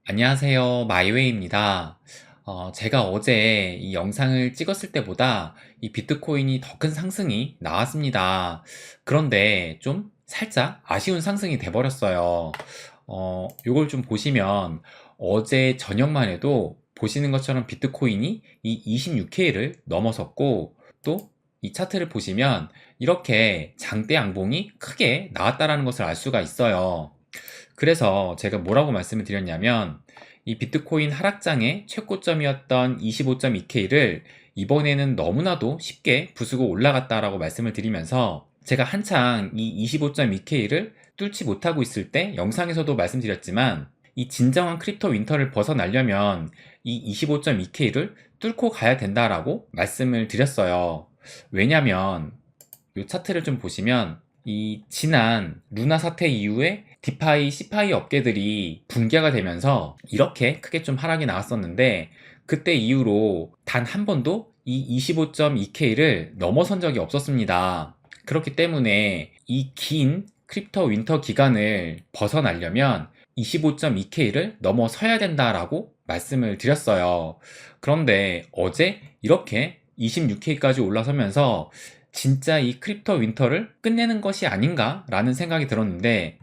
안녕하세요. 마이웨이입니다. 제가 어제 이 영상을 찍었을 때보다 이 비트코인이 더 큰 상승이 나왔습니다. 그런데 좀 살짝 아쉬운 상승이 돼버렸어요. 요걸 좀 보시면 어제 저녁만 해도 보시는 것처럼 비트코인이 이 26K를 넘어섰고 또 이 차트를 보시면 이렇게 장대 양봉이 크게 나왔다라는 것을 알 수가 있어요. 그래서 제가 뭐라고 말씀을 드렸냐면 이 비트코인 하락장의 최고점이었던 25.2K를 이번에는 너무나도 쉽게 부수고 올라갔다라고 말씀을 드리면서 제가 한창 이 25.2K를 뚫지 못하고 있을 때 영상에서도 말씀드렸지만 이 진정한 크립토 윈터를 벗어나려면 이 25.2K를 뚫고 가야 된다라고 말씀을 드렸어요. 왜냐면 이 차트를 좀 보시면 이 지난 루나 사태 이후에 디파이, 시파이 업계들이 붕괴가 되면서 이렇게 크게 좀 하락이 나왔었는데 그때 이후로 단 한 번도 이 25.2K를 넘어선 적이 없었습니다. 그렇기 때문에 이 긴 크립토 윈터 기간을 벗어나려면 25.2K를 넘어서야 된다라고 말씀을 드렸어요. 그런데 어제 이렇게 26K까지 올라서면서 진짜 이 크립토 윈터를 끝내는 것이 아닌가 라는 생각이 들었는데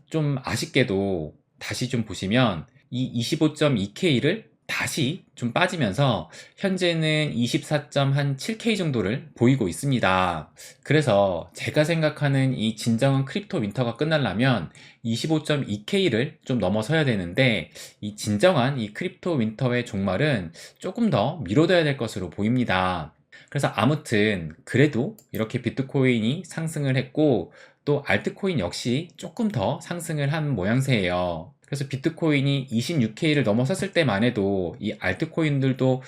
좀 아쉽게도 다시 좀 보시면 이 25.2K를 다시 좀 빠지면서 현재는 24.7K 정도를 보이고 있습니다. 그래서 제가 생각하는 이 진정한 크립토 윈터가 끝나려면 25.2K를 좀 넘어서야 되는데 이 진정한 이 크립토 윈터의 종말은 조금 더 미뤄둬야 될 것으로 보입니다. 그래서 아무튼 그래도 이렇게 비트코인이 상승을 했고 또 알트코인 역시 조금 더 상승을 한 모양새예요. 그래서 비트코인이 26K를 넘어섰을 때만 해도 이 알트코인들도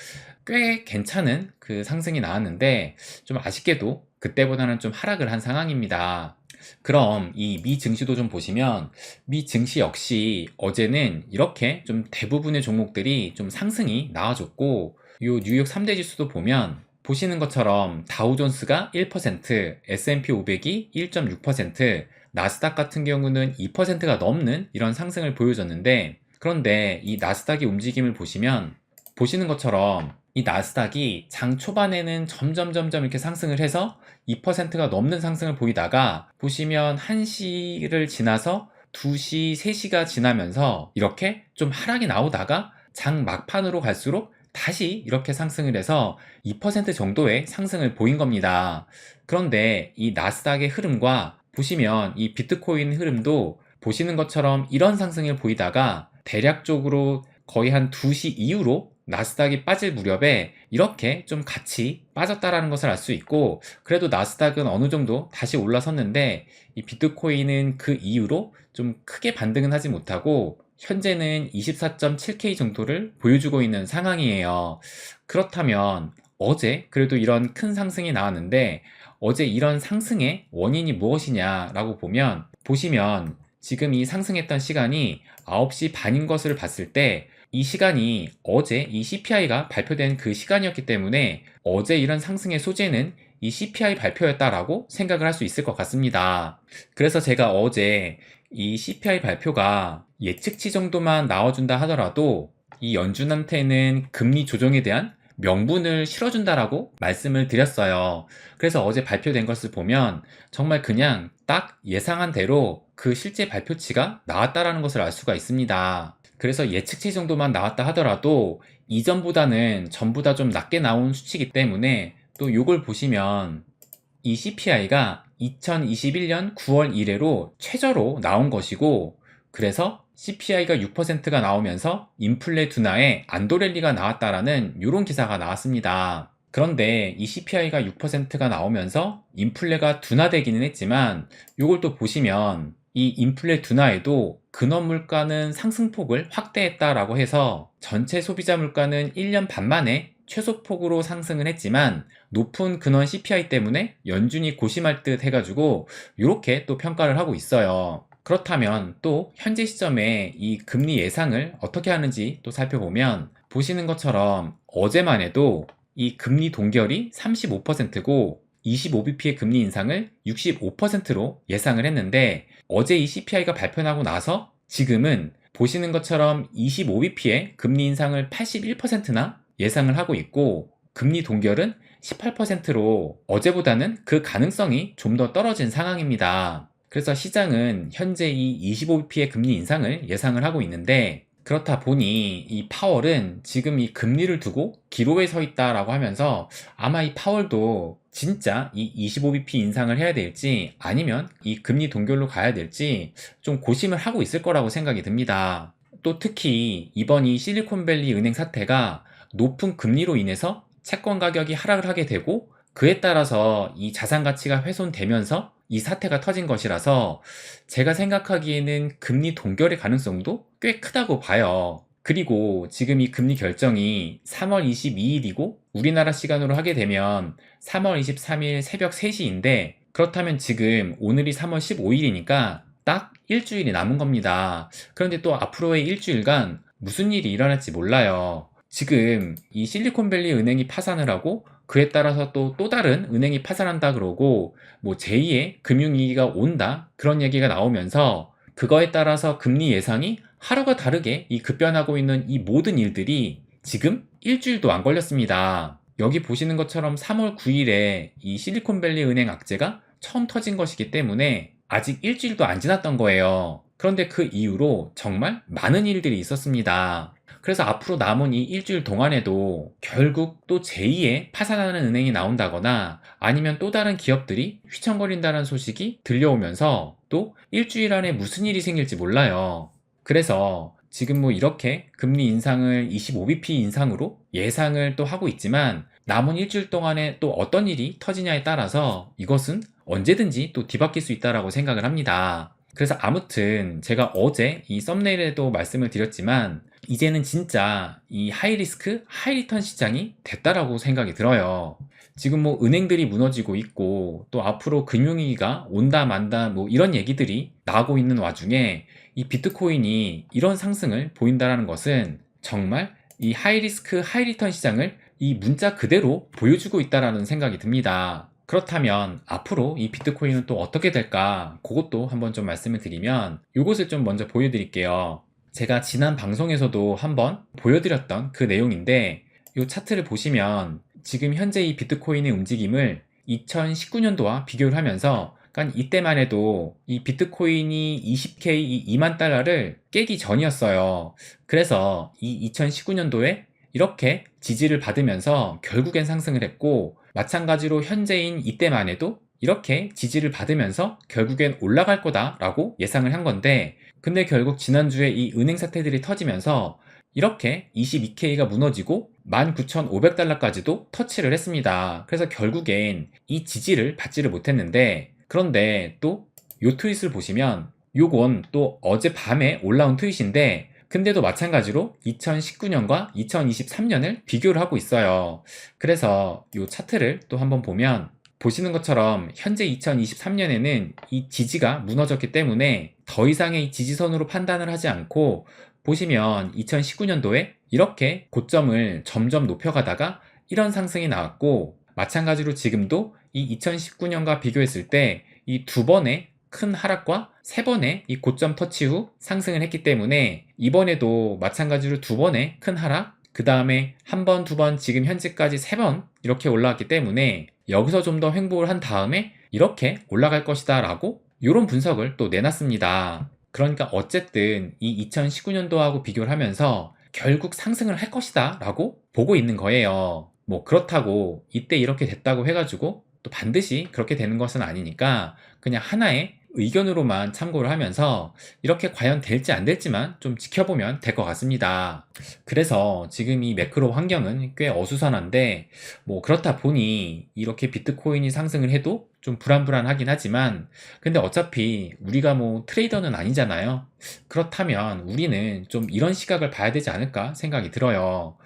꽤 괜찮은 그 상승이 나왔는데 좀 아쉽게도 그때보다는 좀 하락을 한 상황입니다. 그럼 이 미 증시도 좀 보시면 미 증시 역시 어제는 이렇게 좀 대부분의 종목들이 좀 상승이 나와줬고 요 뉴욕 3대 지수도 보면 보시는 것처럼 다우존스가 1%, S&P 500이 1.6%, 나스닥 같은 경우는 2%가 넘는 이런 상승을 보여줬는데 그런데 이 나스닥의 움직임을 보시면 보시는 것처럼 이 나스닥이 장 초반에는 점점 이렇게 상승을 해서 2%가 넘는 상승을 보이다가 보시면 1시를 지나서 2시, 3시가 지나면서 이렇게 좀 하락이 나오다가 장 막판으로 갈수록 다시 이렇게 상승을 해서 2% 정도의 상승을 보인 겁니다. 그런데 이 나스닥의 흐름과 보시면 이 비트코인 흐름도 보시는 것처럼 이런 상승을 보이다가 대략적으로 거의 한 2시 이후로 나스닥이 빠질 무렵에 이렇게 좀 같이 빠졌다라는 것을 알 수 있고 그래도 나스닥은 어느 정도 다시 올라섰는데 이 비트코인은 그 이후로 좀 크게 반등은 하지 못하고 현재는 24.7K 정도를 보여주고 있는 상황이에요. 그렇다면 어제 그래도 이런 큰 상승이 나왔는데 어제 이런 상승의 원인이 무엇이냐라고 보시면 지금 이 상승했던 시간이 9시 반인 것을 봤을 때 이 시간이 어제 이 CPI가 발표된 그 시간이었기 때문에 어제 이런 상승의 소재는 이 CPI 발표였다라고 생각을 할 수 있을 것 같습니다. 그래서 제가 어제 이 CPI 발표가 예측치 정도만 나와준다 하더라도 이 연준한테는 금리 조정에 대한 명분을 실어준다라고 말씀을 드렸어요. 그래서 어제 발표된 것을 보면 정말 그냥 딱 예상한 대로 그 실제 발표치가 나왔다라는 것을 알 수가 있습니다. 그래서 예측치 정도만 나왔다 하더라도 이전보다는 전부 다 좀 낮게 나온 수치이기 때문에 또 요걸 보시면 이 CPI가 2021년 9월 이래로 최저로 나온 것이고 그래서 CPI가 6%가 나오면서 인플레 둔화에 안도랠리가 나왔다라는 이런 기사가 나왔습니다. 그런데 이 CPI가 6%가 나오면서 인플레가 둔화되기는 했지만 이걸 또 보시면 이 인플레 둔화에도 근원 물가는 상승폭을 확대했다라고 해서 전체 소비자 물가는 1년 반 만에 최소폭으로 상승을 했지만 높은 근원 CPI 때문에 연준이 고심할 듯 해가지고 이렇게 또 평가를 하고 있어요. 그렇다면 또 현재 시점에 이 금리 예상을 어떻게 하는지 또 살펴보면 보시는 것처럼 어제만 해도 이 금리 동결이 35%고 25bp의 금리 인상을 65%로 예상을 했는데 어제 이 CPI가 발표나고 나서 지금은 보시는 것처럼 25bp의 금리 인상을 81%나 예상을 하고 있고, 금리 동결은 18%로 어제보다는 그 가능성이 좀 더 떨어진 상황입니다. 그래서 시장은 현재 이 25bp의 금리 인상을 예상을 하고 있는데, 그렇다 보니 이 파월은 지금 이 금리를 두고 기로에 서 있다라고 하면서 아마 이 파월도 진짜 이 25bp 인상을 해야 될지 아니면 이 금리 동결로 가야 될지 좀 고심을 하고 있을 거라고 생각이 듭니다. 또 특히 이번 이 실리콘밸리 은행 사태가 높은 금리로 인해서 채권 가격이 하락을 하게 되고, 그에 따라서 이 자산 가치가 훼손되면서 이 사태가 터진 것이라서 제가 생각하기에는 금리 동결의 가능성도 꽤 크다고 봐요. 그리고 지금 이 금리 결정이 3월 22일이고 우리나라 시간으로 하게 되면 3월 23일 새벽 3시인데, 그렇다면 지금 오늘이 3월 15일이니까 딱 일주일이 남은 겁니다. 그런데 또 앞으로의 일주일간 무슨 일이 일어날지 몰라요. 지금 이 실리콘밸리 은행이 파산을 하고 그에 따라서 또 다른 은행이 파산한다 그러고 뭐 제2의 금융위기가 온다 그런 얘기가 나오면서, 그거에 따라서 금리 예상이 하루가 다르게 이 급변하고 있는 이 모든 일들이 지금 일주일도 안 걸렸습니다. 여기 보시는 것처럼 3월 9일에 이 실리콘밸리 은행 악재가 처음 터진 것이기 때문에 아직 일주일도 안 지났던 거예요. 그런데 그 이후로 정말 많은 일들이 있었습니다. 그래서 앞으로 남은 이 일주일 동안에도 결국 또 제2의 파산하는 은행이 나온다거나 아니면 또 다른 기업들이 휘청거린다는 소식이 들려오면서 또 일주일 안에 무슨 일이 생길지 몰라요. 그래서 지금 뭐 이렇게 금리 인상을 25bp 인상으로 예상을 또 하고 있지만, 남은 일주일 동안에 또 어떤 일이 터지냐에 따라서 이것은 언제든지 또 뒤바뀔 수 있다라고 생각을 합니다. 그래서 아무튼 제가 어제 이 썸네일에도 말씀을 드렸지만, 이제는 진짜 이 하이리스크 하이리턴 시장이 됐다라고 생각이 들어요. 지금 뭐 은행들이 무너지고 있고 또 앞으로 금융위기가 온다 만다 뭐 이런 얘기들이 나오고 있는 와중에 이 비트코인이 이런 상승을 보인다라는 것은 정말 이 하이리스크 하이리턴 시장을 이 문자 그대로 보여주고 있다라는 생각이 듭니다. 그렇다면 앞으로 이 비트코인은 또 어떻게 될까, 그것도 한번 좀 말씀을 드리면 이것을 좀 먼저 보여드릴게요. 제가 지난 방송에서도 한번 보여드렸던 그 내용인데, 이 차트를 보시면 지금 현재 이 비트코인의 움직임을 2019년도와 비교를 하면서, 그러니까 이때만 해도 이 비트코인이 20K, 이 2만 달러를 깨기 전이었어요. 그래서 이 2019년도에 이렇게 지지를 받으면서 결국엔 상승을 했고, 마찬가지로 현재인 이때만 해도 이렇게 지지를 받으면서 결국엔 올라갈 거다라고 예상을 한 건데, 근데 결국 지난주에 이 은행 사태들이 터지면서 이렇게 22K가 무너지고 19,500달러까지도 터치를 했습니다. 그래서 결국엔 이 지지를 받지를 못했는데, 그런데 또 요 트윗을 보시면 요건 또 어젯밤에 올라온 트윗인데, 근데도 마찬가지로 2019년과 2023년을 비교를 하고 있어요. 그래서 요 차트를 또 한번 보면 보시는 것처럼 현재 2023년에는 이 지지가 무너졌기 때문에 더 이상의 이 지지선으로 판단을 하지 않고, 보시면 2019년도에 이렇게 고점을 점점 높여가다가 이런 상승이 나왔고, 마찬가지로 지금도 이 2019년과 비교했을 때 이 두 번의 큰 하락과 세 번의 이 고점 터치 후 상승을 했기 때문에, 이번에도 마찬가지로 두 번의 큰 하락, 그 다음에 한 번, 두 번, 지금 현재까지 세 번 이렇게 올라왔기 때문에 여기서 좀 더 횡보를 한 다음에 이렇게 올라갈 것이다 라고 이런 분석을 또 내놨습니다. 그러니까 어쨌든 이 2019년도하고 비교를 하면서 결국 상승을 할 것이다 라고 보고 있는 거예요. 뭐 그렇다고 이때 이렇게 됐다고 해가지고 또 반드시 그렇게 되는 것은 아니니까 그냥 하나의 의견으로만 참고를 하면서 이렇게 과연 될지 안 될지만 좀 지켜보면 될 것 같습니다. 그래서 지금 이 매크로 환경은 꽤 어수선한데, 뭐 그렇다 보니 이렇게 비트코인이 상승을 해도 좀 불안불안하긴 하지만, 근데 어차피 우리가 뭐 트레이더는 아니잖아요. 그렇다면 우리는 좀 이런 시각을 봐야 되지 않을까 생각이 들어요.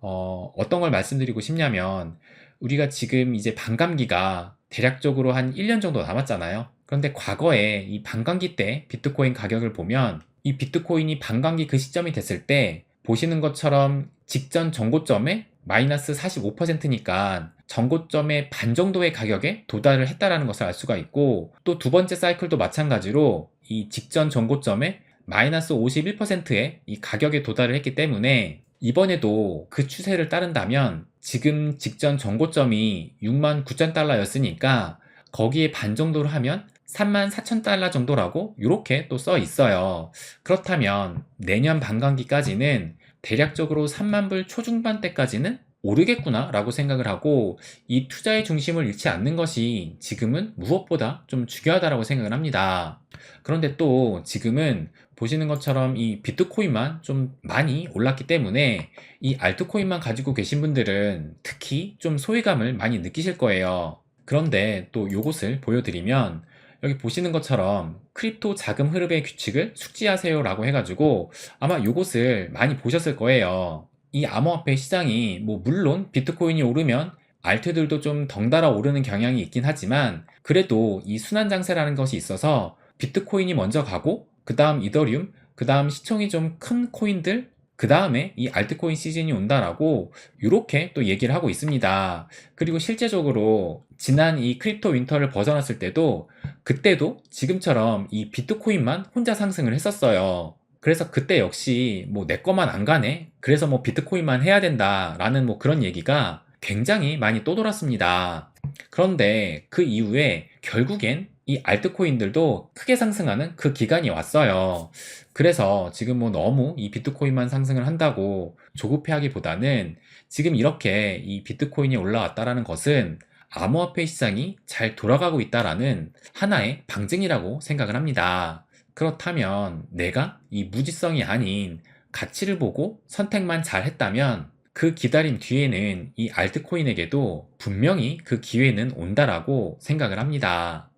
어떤 걸 말씀드리고 싶냐면, 우리가 지금 이제 반감기가 대략적으로 한 1년 정도 남았잖아요. 그런데 과거에 이 반감기 때 비트코인 가격을 보면, 이 비트코인이 반감기 그 시점이 됐을 때 보시는 것처럼 직전 전고점에 마이너스 45%니까 전고점의 반 정도의 가격에 도달을 했다라는 것을 알 수가 있고, 또 두 번째 사이클도 마찬가지로 이 직전 전고점에 마이너스 51%의 이 가격에 도달을 했기 때문에 이번에도 그 추세를 따른다면 지금 직전 정고점이 69,000달러였으니까 거기에 반 정도로 하면 34,000달러 정도라고 이렇게 또 써 있어요. 그렇다면 내년 반감기까지는 대략적으로 30,000불 초중반대까지는 오르겠구나 라고 생각을 하고 이 투자의 중심을 잃지 않는 것이 지금은 무엇보다 좀 중요하다고 생각을 합니다. 그런데 또 지금은 보시는 것처럼 이 비트코인만 좀 많이 올랐기 때문에 이 알트코인만 가지고 계신 분들은 특히 좀 소외감을 많이 느끼실 거예요. 그런데 또 요것을 보여드리면 여기 보시는 것처럼 크립토 자금 흐름의 규칙을 숙지하세요 라고 해가지고 아마 요것을 많이 보셨을 거예요. 이 암호화폐 시장이 뭐 물론 비트코인이 오르면 알트들도 좀 덩달아 오르는 경향이 있긴 하지만 그래도 이 순환장세라는 것이 있어서 비트코인이 먼저 가고 그 다음 이더리움, 그 다음 시총이 좀 큰 코인들, 그 다음에 이 알트코인 시즌이 온다라고 이렇게 또 얘기를 하고 있습니다. 그리고 실제적으로 지난 이 크립토 윈터를 벗어났을 때도 그때도 지금처럼 이 비트코인만 혼자 상승을 했었어요. 그래서 그때 역시 뭐 내 거만 안 가네? 그래서 뭐 비트코인만 해야 된다라는 뭐 그런 얘기가 굉장히 많이 떠돌았습니다. 그런데 그 이후에 결국엔 이 알트코인들도 크게 상승하는 그 기간이 왔어요. 그래서 지금 뭐 너무 이 비트코인만 상승을 한다고 조급해하기보다는 지금 이렇게 이 비트코인이 올라왔다라는 것은 암호화폐 시장이 잘 돌아가고 있다라는 하나의 방증이라고 생각을 합니다. 그렇다면 내가 이 무지성이 아닌 가치를 보고 선택만 잘 했다면 그 기다림 뒤에는 이 알트코인에게도 분명히 그 기회는 온다라고 생각을 합니다.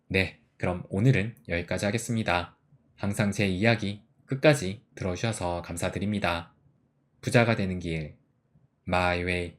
네, 그럼 오늘은 여기까지 하겠습니다. 항상 제 이야기 끝까지 들어주셔서 감사드립니다. 부자가 되는 길, My Way.